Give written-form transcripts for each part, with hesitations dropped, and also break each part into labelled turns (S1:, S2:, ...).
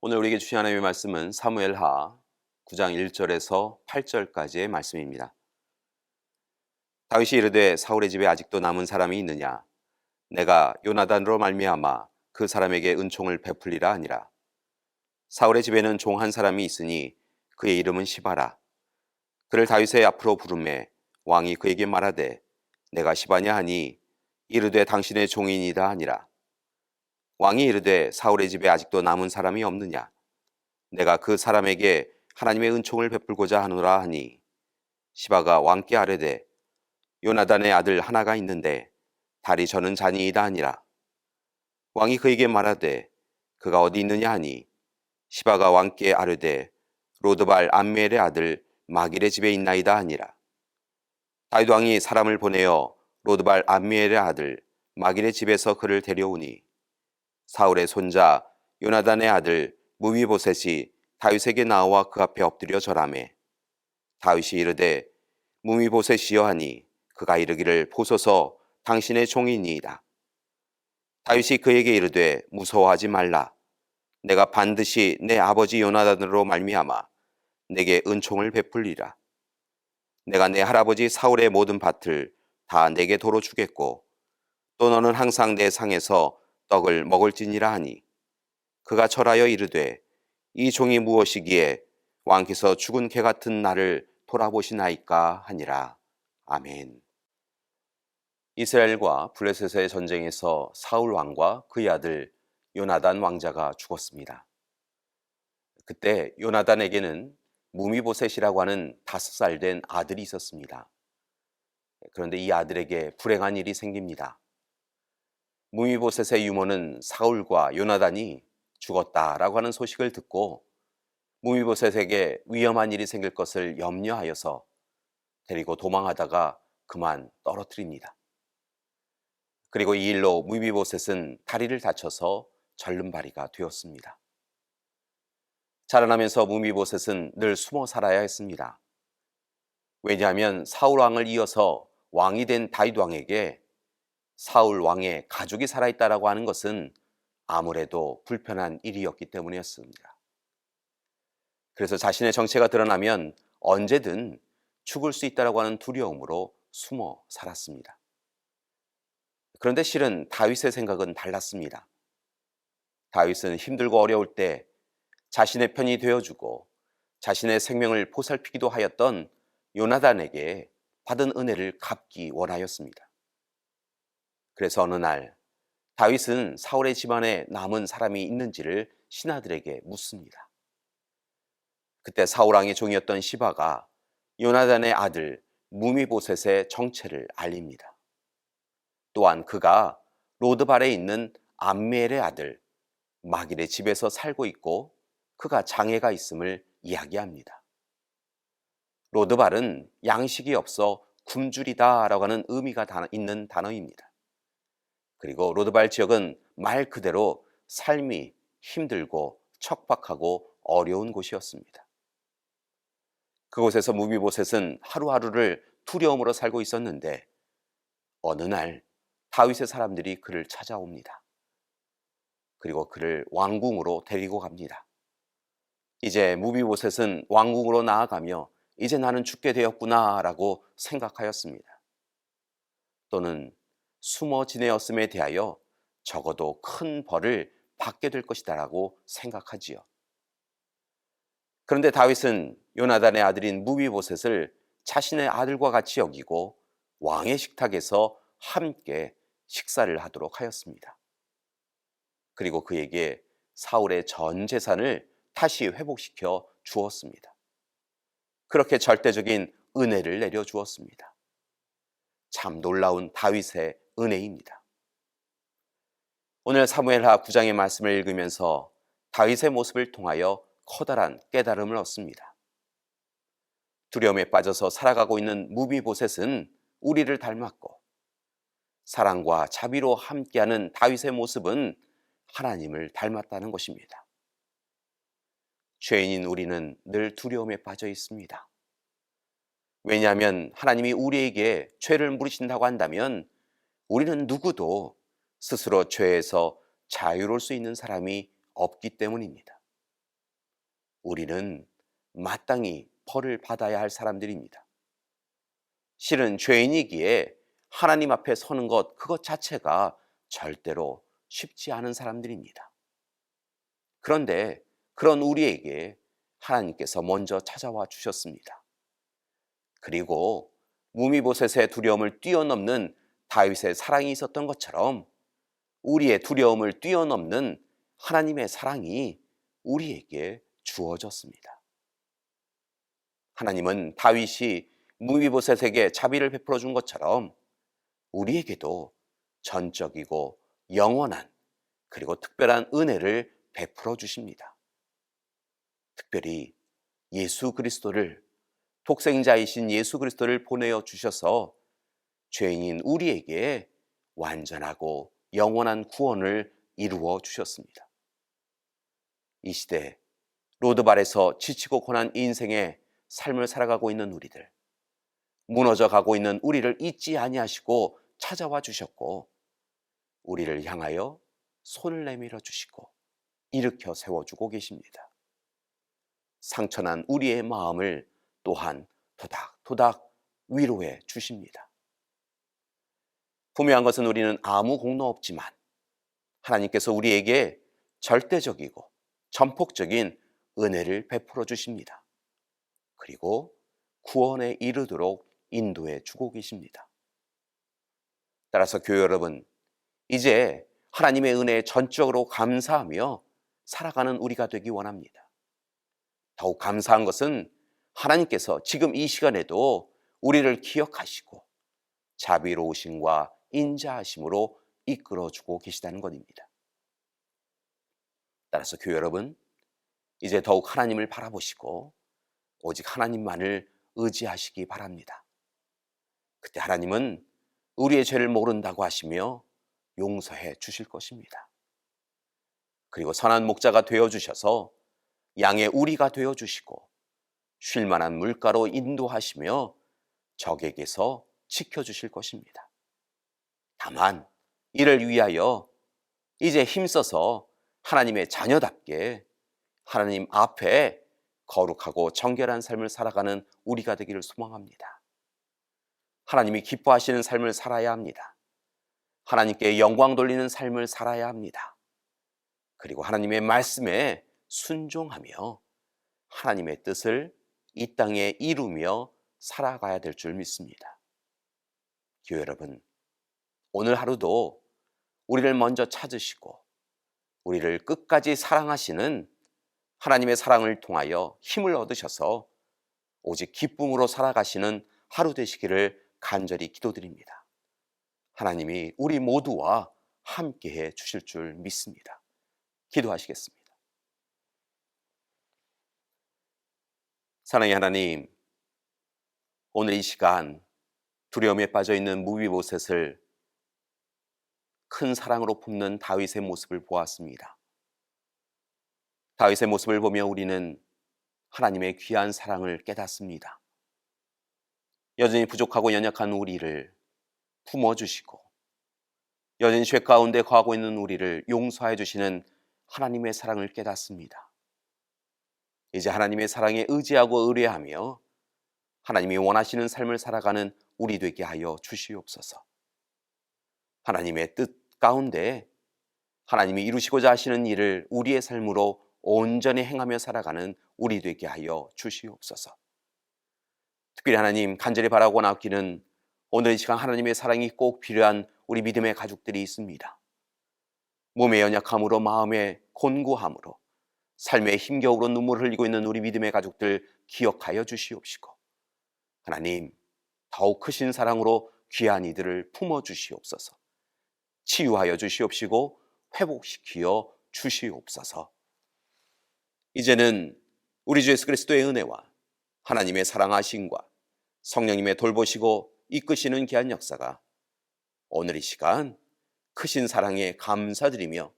S1: 오늘 우리에게 주신 하나님의 말씀은 사무엘하 9장 1절에서 8절까지의 말씀입니다. 다윗이 이르되 사울의 집에 아직도 남은 사람이 있느냐? 내가 요나단으로 말미암아 그 사람에게 은총을 베풀리라 하니라. 사울의 집에는 종 한 사람이 있으니 그의 이름은 시바라. 그를 다윗의 앞으로 부르매 왕이 그에게 말하되 내가 시바냐 하니 이르되 당신의 종이니이다 하니라. 왕이 이르되 사울의 집에 아직도 남은 사람이 없느냐? 내가 그 사람에게 하나님의 은총을 베풀고자 하노라 하니 시바가 왕께 아뢰되 요나단의 아들 하나가 있는데 다리 저는 자니이다 하니라. 왕이 그에게 말하되 그가 어디 있느냐 하니 시바가 왕께 아뢰되 로드발 암멜의 아들 마길의 집에 있나이다 하니라. 다윗 왕이 사람을 보내어 로드발 암멜의 아들 마길의 집에서 그를 데려오니 사울의 손자 요나단의 아들 무비보셋이 다윗에게 나와 그 앞에 엎드려 절하매 다윗이 이르되 무비보셋이여 하니 그가 이르기를 보소서 당신의 종이니이다. 다윗이 그에게 이르되 무서워하지 말라. 내가 반드시 내 아버지 요나단으로 말미암아 내게 은총을 베풀리라. 내가 내 할아버지 사울의 모든 밭을 다 내게 도로 주겠고 또 너는 항상 내 상에서 떡을 먹을지니라 하니 그가 절하여 이르되 이 종이 무엇이기에 왕께서 죽은 개 같은 나를 돌아보시나이까 하니라. 아멘. 이스라엘과 블레셋의 전쟁에서 사울 왕과 그의 아들 요나단 왕자가 죽었습니다. 그때 요나단에게는 무미보셋이라고 하는 5살 된 아들이 있었습니다. 그런데 이 아들에게 불행한 일이 생깁니다. 무미보셋의 유모는 사울과 요나단이 죽었다라고 하는 소식을 듣고 무미보셋에게 위험한 일이 생길 것을 염려하여서 데리고 도망하다가 그만 떨어뜨립니다. 그리고 이 일로 무미보셋은 다리를 다쳐서 절름발이가 되었습니다. 자라나면서 무미보셋은 늘 숨어 살아야 했습니다. 왜냐하면 사울 왕을 이어서 왕이 된 다윗 왕에게 사울 왕의 가족이 살아있다라고 하는 것은 아무래도 불편한 일이었기 때문이었습니다. 그래서 자신의 정체가 드러나면 언제든 죽을 수 있다라고 하는 두려움으로 숨어 살았습니다. 그런데 실은 다윗의 생각은 달랐습니다. 다윗은 힘들고 어려울 때 자신의 편이 되어주고 자신의 생명을 보살피기도 하였던 요나단에게 받은 은혜를 갚기 원하였습니다. 그래서 어느 날 다윗은 사울의 집안에 남은 사람이 있는지를 신하들에게 묻습니다. 그때 사울 왕의 종이었던 시바가 요나단의 아들 무미보셋의 정체를 알립니다. 또한 그가 로드발에 있는 암멜의 아들 마길의 집에서 살고 있고 그가 장애가 있음을 이야기합니다. 로드발은 양식이 없어 굶주리다라고 하는 의미가 있는 단어입니다. 그리고 로드발 지역은 말 그대로 삶이 힘들고 척박하고 어려운 곳이었습니다. 그곳에서 무비보셋은 하루하루를 두려움으로 살고 있었는데 어느 날 다윗의 사람들이 그를 찾아옵니다. 그리고 그를 왕궁으로 데리고 갑니다. 이제 무비보셋은 왕궁으로 나아가며 이제 나는 죽게 되었구나 라고 생각하였습니다. 또는 숨어 지내었음에 대하여 적어도 큰 벌을 받게 될 것이다 라고 생각하지요. 그런데 다윗은 요나단의 아들인 무비보셋을 자신의 아들과 같이 여기고 왕의 식탁에서 함께 식사를 하도록 하였습니다. 그리고 그에게 사울의 전 재산을 다시 회복시켜 주었습니다. 그렇게 절대적인 은혜를 내려 주었습니다. 참 놀라운 다윗의 은혜입니다. 오늘 사무엘하 9장의 말씀을 읽으면서 다윗의 모습을 통하여 커다란 깨달음을 얻습니다. 두려움에 빠져서 살아가고 있는 무비보셋은 우리를 닮았고 사랑과 자비로 함께하는 다윗의 모습은 하나님을 닮았다는 것입니다. 죄인인 우리는 늘 두려움에 빠져 있습니다. 왜냐하면 하나님이 우리에게 죄를 물으신다고 한다면 우리는 누구도 스스로 죄에서 자유로울 수 있는 사람이 없기 때문입니다. 우리는 마땅히 벌을 받아야 할 사람들입니다. 실은 죄인이기에 하나님 앞에 서는 것, 그것 자체가 절대로 쉽지 않은 사람들입니다. 그런데 그런 우리에게 하나님께서 먼저 찾아와 주셨습니다. 그리고 무미보셋의 두려움을 뛰어넘는 다윗의 사랑이 있었던 것처럼 우리의 두려움을 뛰어넘는 하나님의 사랑이 우리에게 주어졌습니다. 하나님은 다윗이 무미보셋에게 자비를 베풀어 준 것처럼 우리에게도 전적이고 영원한 그리고 특별한 은혜를 베풀어 주십니다. 특별히 예수 그리스도를, 독생자이신 예수 그리스도를 보내어 주셔서 죄인인 우리에게 완전하고 영원한 구원을 이루어 주셨습니다. 이 시대 로드발에서 지치고 고난 인생의 삶을 살아가고 있는 우리들, 무너져 가고 있는 우리를 잊지 아니하시고 찾아와 주셨고, 우리를 향하여 손을 내밀어 주시고 일으켜 세워주고 계십니다. 상처난 우리의 마음을 또한 토닥토닥 위로해 주십니다. 분명한 것은 우리는 아무 공로 없지만 하나님께서 우리에게 절대적이고 전폭적인 은혜를 베풀어 주십니다. 그리고 구원에 이르도록 인도해 주고 계십니다. 따라서 교회 여러분, 이제 하나님의 은혜에 전적으로 감사하며 살아가는 우리가 되기 원합니다. 더욱 감사한 것은 하나님께서 지금 이 시간에도 우리를 기억하시고 자비로우심과 인자하심으로 이끌어주고 계시다는 것입니다. 따라서 교회 여러분, 이제 더욱 하나님을 바라보시고 오직 하나님만을 의지하시기 바랍니다. 그때 하나님은 우리의 죄를 모른다고 하시며 용서해 주실 것입니다. 그리고 선한 목자가 되어주셔서 양의 우리가 되어주시고 쉴만한 물가로 인도하시며 적에게서 지켜주실 것입니다. 다만 이를 위하여 이제 힘써서 하나님의 자녀답게 하나님 앞에 거룩하고 정결한 삶을 살아가는 우리가 되기를 소망합니다. 하나님이 기뻐하시는 삶을 살아야 합니다. 하나님께 영광 돌리는 삶을 살아야 합니다. 그리고 하나님의 말씀에 순종하며 하나님의 뜻을 이 땅에 이루며 살아가야 될 줄 믿습니다. 교회 여러분, 오늘 하루도 우리를 먼저 찾으시고 우리를 끝까지 사랑하시는 하나님의 사랑을 통하여 힘을 얻으셔서 오직 기쁨으로 살아가시는 하루 되시기를 간절히 기도드립니다. 하나님이 우리 모두와 함께해 주실 줄 믿습니다. 기도하시겠습니다. 사랑의 하나님, 오늘 이 시간 두려움에 빠져있는 무비보셋을 큰 사랑으로 품는 다윗의 모습을 보았습니다. 다윗의 모습을 보며 우리는 하나님의 귀한 사랑을 깨닫습니다. 여전히 부족하고 연약한 우리를 품어주시고 여전히 죄 가운데 거하고 있는 우리를 용서해 주시는 하나님의 사랑을 깨닫습니다. 이제 하나님의 사랑에 의지하고 의뢰하며 하나님이 원하시는 삶을 살아가는 우리 되게 하여 주시옵소서. 하나님의 뜻 가운데 하나님이 이루시고자 하시는 일을 우리의 삶으로 온전히 행하며 살아가는 우리 되게 하여 주시옵소서. 특별히 하나님, 간절히 바라고 나오기는 오늘 이 시간 하나님의 사랑이 꼭 필요한 우리 믿음의 가족들이 있습니다. 몸의 연약함으로, 마음의 곤고함으로, 삶의 힘겨우로 눈물을 흘리고 있는 우리 믿음의 가족들 기억하여 주시옵시고, 하나님, 더욱 크신 사랑으로 귀한 이들을 품어주시옵소서. 치유하여 주시옵시고 회복시키어 주시옵소서. 이제는 우리 주 예수 그리스도의 은혜와 하나님의 사랑하심과 성령님의 돌보시고 이끄시는 귀한 역사가 오늘 이 시간 크신 사랑에 감사드리며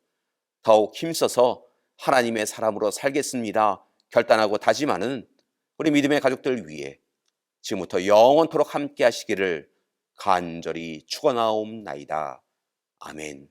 S1: 더욱 힘써서 하나님의 사람으로 살겠습니다 결단하고 다짐하는 우리 믿음의 가족들 위해 지금부터 영원토록 함께 하시기를 간절히 축원하옵나이다. 아멘.